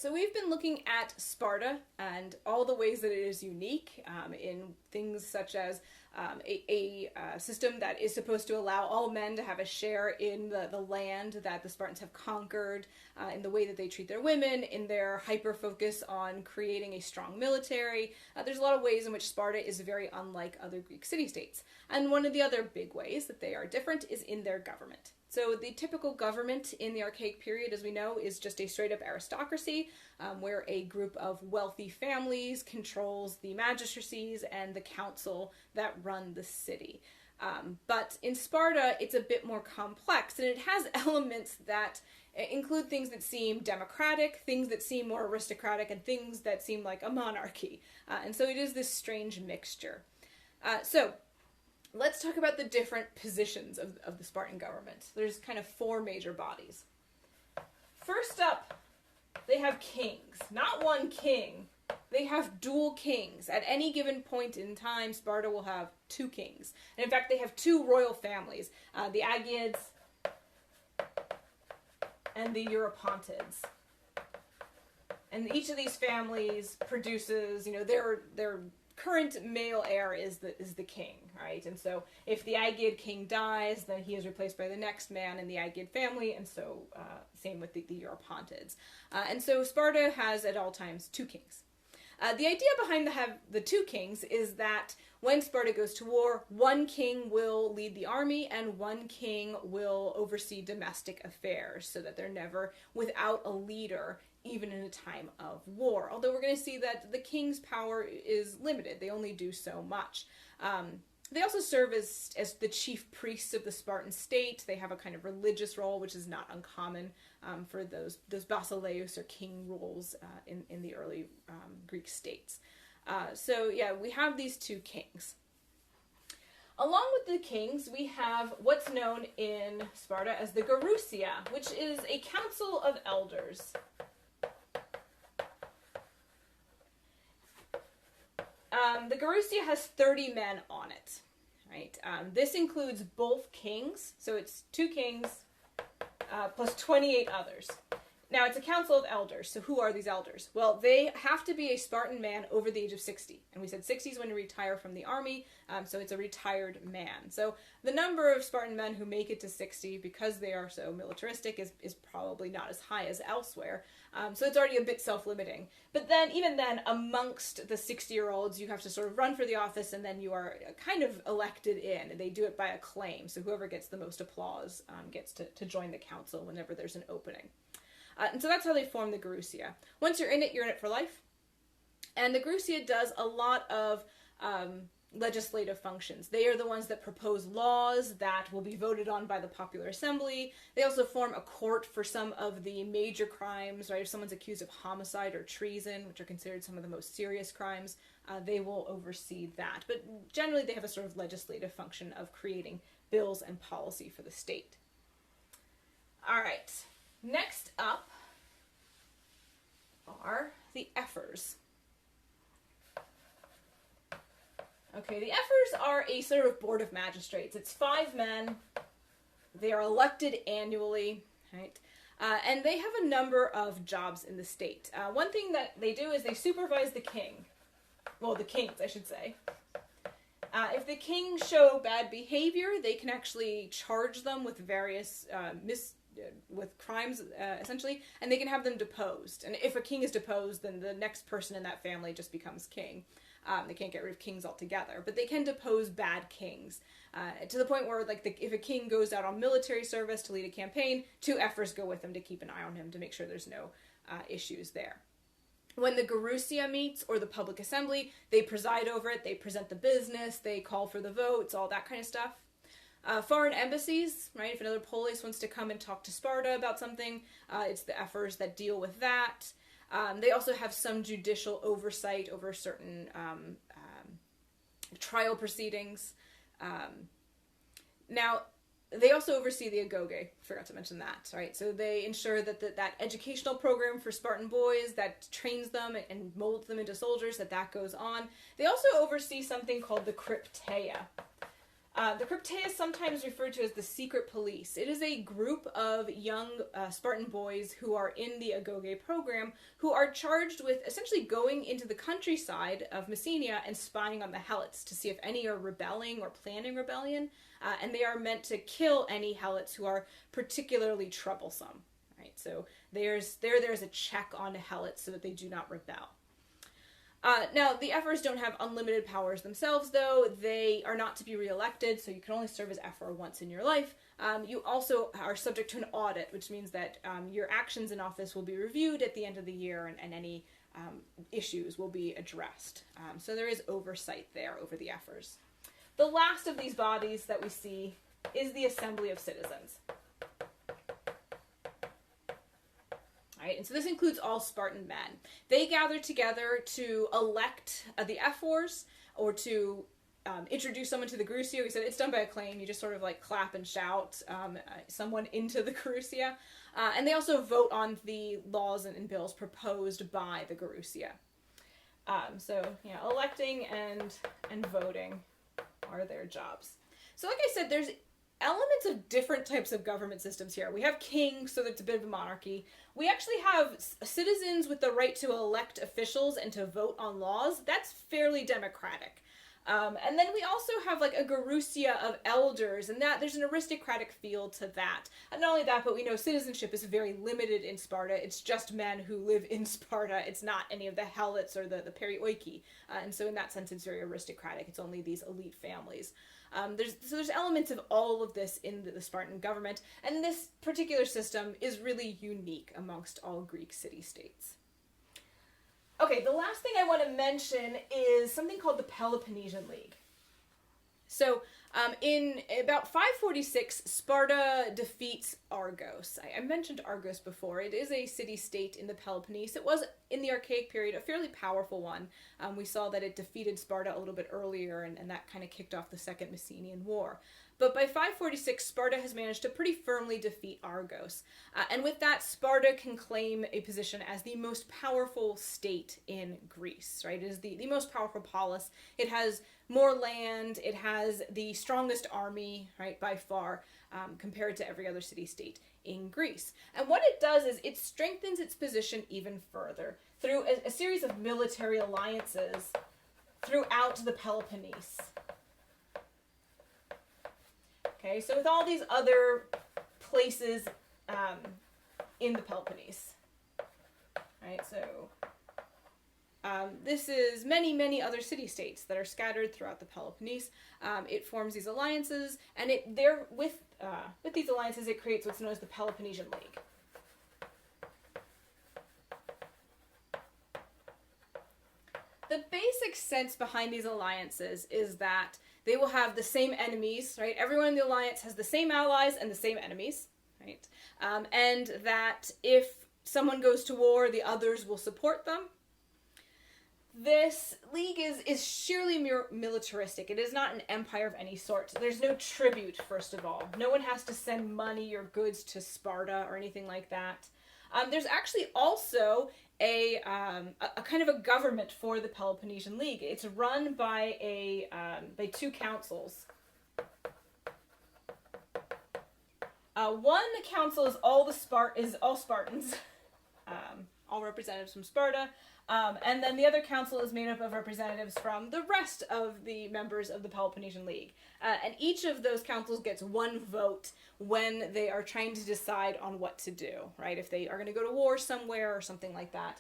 So we've been looking at Sparta and all the ways that it is unique in things such as a system that is supposed to allow all men to have a share in the land that the Spartans have conquered, in the way that they treat their women, in their hyper-focus on creating a strong military. There's a lot of ways in which Sparta is very unlike other Greek city-states. And one of the other big ways that they are different is in their government. So the typical government in the Archaic period, as we know, is just a straight-up aristocracy, where a group of wealthy families controls the magistracies and the council that run the city. But in Sparta, it's a bit more complex, and it has elements that include things that seem democratic, things that seem more aristocratic, and things that seem like a monarchy. And so it is this strange mixture. So let's talk about the different positions of the Spartan government. There's kind of four major bodies. First up, they have kings. Not one king. They have dual kings. At any given point in time, Sparta will have two kings. And in fact, they have two royal families, the Agiads and the Eurypontids. And each of these families produces, their current male heir is the king, right? And so if the Agiad king dies, then he is replaced by the next man in the Agiad family, and so same with the Eurypontids. And so Sparta has at all times two kings. The idea behind the two kings is that when Sparta goes to war, one king will lead the army and one king will oversee domestic affairs, so that they're never without a leader, even in a time of war. Although we're going to see that the king's power is limited. They only do so much. They also serve as the chief priests of the Spartan state. They have a kind of religious role, which is not uncommon for those basileus or king roles in the early Greek states. So yeah, we have these two kings. Along with the kings, we have what's known in Sparta as the Gerousia, which is a council of elders. The Gerousia has 30 men on it, right? This includes both kings, so it's two kings plus 28 others. Now, it's a council of elders, so who are these elders? Well, they have to be a Spartan man over the age of 60, and we said 60 is when you retire from the army, so it's a retired man. So the number of Spartan men who make it to 60, because they are so militaristic, is probably not as high as elsewhere, so it's already a bit self-limiting. But then, even then, amongst the 60-year-olds, you have to sort of run for the office, and then you are kind of elected in, and they do it by acclaim, so whoever gets the most applause gets to join the council whenever there's an opening. And so that's how they form the Gerousia. Once you're in it for life. And the Gerousia does a lot of legislative functions. They are the ones that propose laws that will be voted on by the popular assembly. They also form a court for some of the major crimes, right? If someone's accused of homicide or treason, which are considered some of the most serious crimes, they will oversee that. But generally they have a sort of legislative function of creating bills and policy for the state. All right. Next up are the ephors. Okay, the ephors are a sort of board of magistrates. It's 5 men. They are elected annually, right? And they have a number of jobs in the state. One thing that they do is they supervise the king. Well, the kings, I should say. If the king show bad behavior, they can actually charge them with various with crimes, essentially, and they can have them deposed. And if a king is deposed, then the next person in that family just becomes king. They can't get rid of kings altogether, but they can depose bad kings, to the point where, like, if a king goes out on military service to lead a campaign, 2 ephors go with him to keep an eye on him to make sure there's no issues there. When the Gerousia meets, or the public assembly, they preside over it, they present the business, they call for the votes, all that kind of stuff. Foreign embassies, right? If another polis wants to come and talk to Sparta about something, it's the ephors that deal with that. They also have some judicial oversight over certain trial proceedings. Now, they also oversee the agoge. Forgot to mention that, right? So they ensure that that educational program for Spartan boys that trains them and molds them into soldiers, that goes on. They also oversee something called the crypteia. The Cryptae is sometimes referred to as the secret police. It is a group of young Spartan boys who are in the Agoge program who are charged with essentially going into the countryside of Messenia and spying on the Helots to see if any are rebelling or planning rebellion, and they are meant to kill any Helots who are particularly troublesome. Right? So there's a check on Helots so that they do not rebel. Now, the Ephors don't have unlimited powers themselves, though. They are not to be re-elected, so you can only serve as Ephor once in your life. You also are subject to an audit, which means that your actions in office will be reviewed at the end of the year, and any issues will be addressed. So there is oversight there over the Ephors. The last of these bodies that we see is the Assembly of Citizens. Right? And so this includes all Spartan men. They gather together to elect the Ephors, or to introduce someone to the Gerousia. We said it's done by acclaim. You just sort of like clap and shout someone into the Gerousia. And they also vote on the laws and bills proposed by the Gerousia. So, electing and voting are their jobs. So like I said, there's elements of different types of government systems here. We have kings, so that's a bit of a monarchy. We actually have citizens with the right to elect officials and to vote on laws. That's fairly democratic. And then we also have like a Gerousia of elders, and that there's an aristocratic feel to that. And not only that, but we know citizenship is very limited in Sparta. It's just men who live in Sparta. It's not any of the Helots or the perioiki. And so in that sense, it's very aristocratic. It's only these elite families. There's elements of all of this in the Spartan government, and this particular system is really unique amongst all Greek city-states. Okay, the last thing I want to mention is something called the Peloponnesian League. So, in about 546, Sparta defeats Argos. I mentioned Argos before. It is a city-state in the Peloponnese. It was, in the Archaic period, a fairly powerful one. We saw that it defeated Sparta a little bit earlier, and that kind of kicked off the Second Messenian War. But by 546, Sparta has managed to pretty firmly defeat Argos. And with that, Sparta can claim a position as the most powerful state in Greece, right? It is the most powerful polis. It has more land. It has the strongest army, right, by far, compared to every other city-state in Greece. And what it does is it strengthens its position even further through a series of military alliances throughout the Peloponnese. Okay, so with all these other places in the Peloponnese, right? So this is many other city-states that are scattered throughout the Peloponnese. It forms these alliances, and with these alliances, it creates what's known as the Peloponnesian League. The basic sense behind these alliances is that they will have the same enemies, right? Everyone in the alliance has the same allies and the same enemies, right? And that if someone goes to war, the others will support them. This league is sheerly militaristic. It is not an empire of any sort. There's no tribute, first of all. No one has to send money or goods to Sparta or anything like that. There's actually also a kind of a government for the Peloponnesian League. It's run by by two councils. One council is all Spartans, all representatives from Sparta, and then the other council is made up of representatives from the rest of the members of the Peloponnesian League. And each of those councils gets one vote when they are trying to decide on what to do, right? If they are going to go to war somewhere or something like that,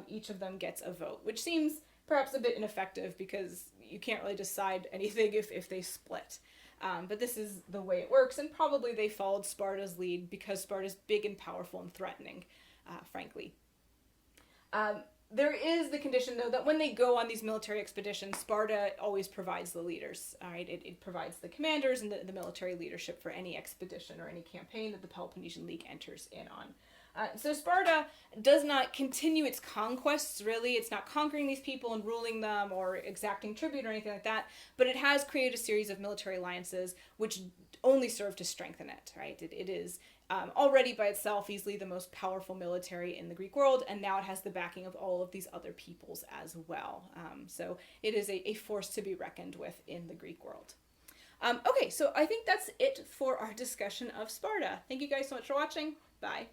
each of them gets a vote, which seems perhaps a bit ineffective because you can't really decide anything if they split. But this is the way it works, and probably they followed Sparta's lead because Sparta's big and powerful and threatening, frankly. There is the condition, though, that when they go on these military expeditions, Sparta always provides the leaders. All right? It provides the commanders and the military leadership for any expedition or any campaign that the Peloponnesian League enters in on. So Sparta does not continue its conquests, really. It's not conquering these people and ruling them or exacting tribute or anything like that, but it has created a series of military alliances which only serve to strengthen it, right? It is already by itself easily the most powerful military in the Greek world, and now it has the backing of all of these other peoples as well. So it is a force to be reckoned with in the Greek world. Okay, so I think that's it for our discussion of Sparta. Thank you guys so much for watching. Bye.